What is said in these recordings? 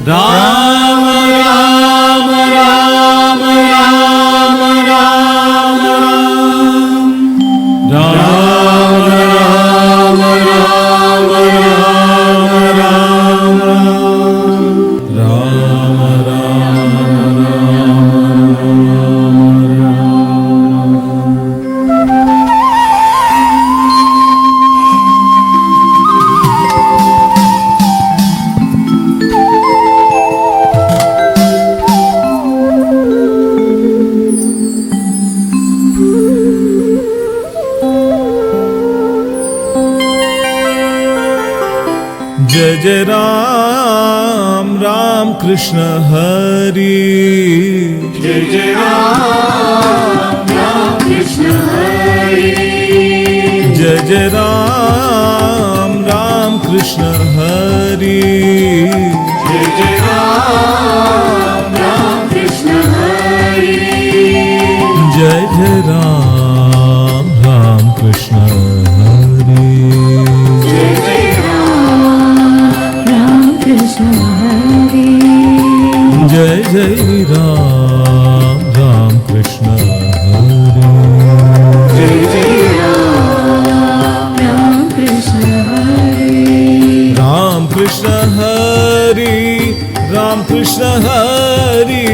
Ram Ram Ram Ram Ram Ram Ram Ram Ram Ram Jai Jai Ram Ram Krishna Hari Jai Jai Ram Ram Krishna Hari Jai Jai Ram Ram Krishna Hari Jai Jai Ram Ram Krishna Hari Jai Jai Ram Ram Krishna Hari Jai Jai Krishna Hari Jai Jai Ram Ram Krishna Hari Jai Jai Ram Krishna Hari Ram Krishna Hari Ram Krishna Hari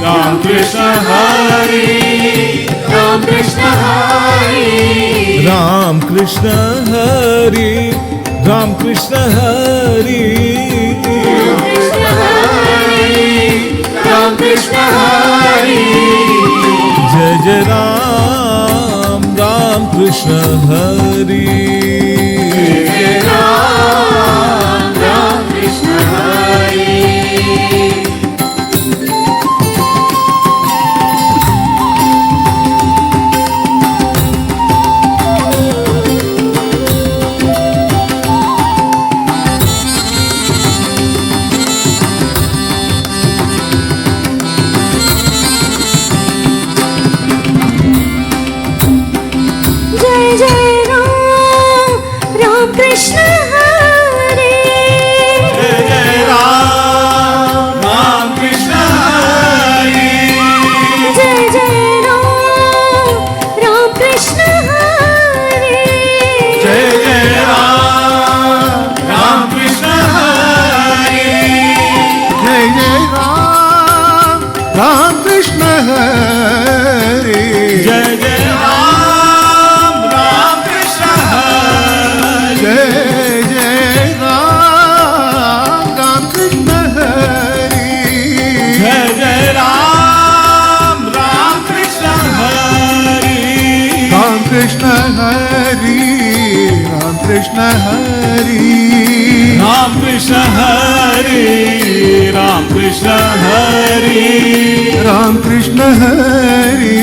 Ram Krishna Hari Ram Krishna Hari Ram Krishna Hari Ram Krishna Hari Ram Krishna Hari Jai Jai Ram Ram Krishna Hari Jai Ram Ram Krishna Hari Jai Jai Ram Ram Krishna Hari Jai Jai Ram Ram Krishna Hari Jai Jai Ram Ram Krishna Hari Jai Jai Ram Ram Krishna Hari Jai Jai Ram Ram Krishna Hari Jai Jai Ram Ram Krishna Hari Jai Jai Ram Ram Krishna Hari Jai Jai Ram Ram Krishna Hari Ram Krishna Hari Ram Krishna Hari Ram Krishna Hari Ram Krishna Hari Ram Krishna Hari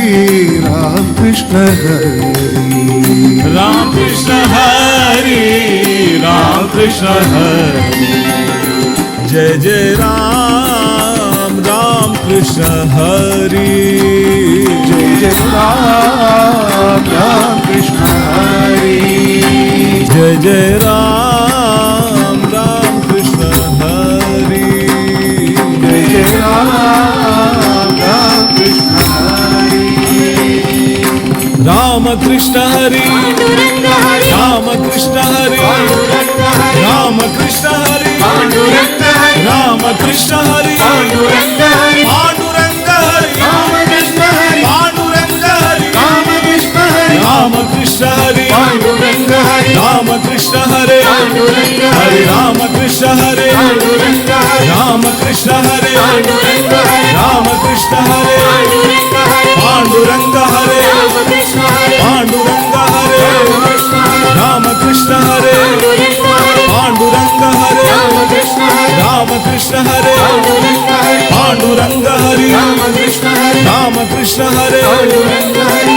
Ram Krishna Hari Ram Krishna Hari Ram Krishna Hari Jai Jai Ram Ram Krishna Hari Jai Jai Ram Ram Krishna Hari Jai Jai Ram Ram Krishna Hari Jai Jai Ram Ram Krishna Hari Ram Krishna Hari Pandurang Hari Ram Krishna Hari Pandurang Hari Ram Krishna Hari Pandurang Hari Ram Krishna Hari Pandurang Hari Pandurang Hari Ram Krishna Hari Pandurang Hari Ram Krishna Hari Ram Krishna Hari Pandurang Hari Ram Krishna Hari Pandurang Hare Hari Ram Krishna Hare Pandurang Hari Ram Krishna Hare Pandurang Hari Ram Krishna Hare Pandurang Hari Pandurang Hare Ram Krishna Hari Pandurang Hare Ram Krishna Hari Ram Krishna Hare Pandurang Hari Pandurang Hare Pandurang Hari Ram Krishna Hare Pandurang Hari Pandurang Hari Ram Krishna Hare Pandurang Hari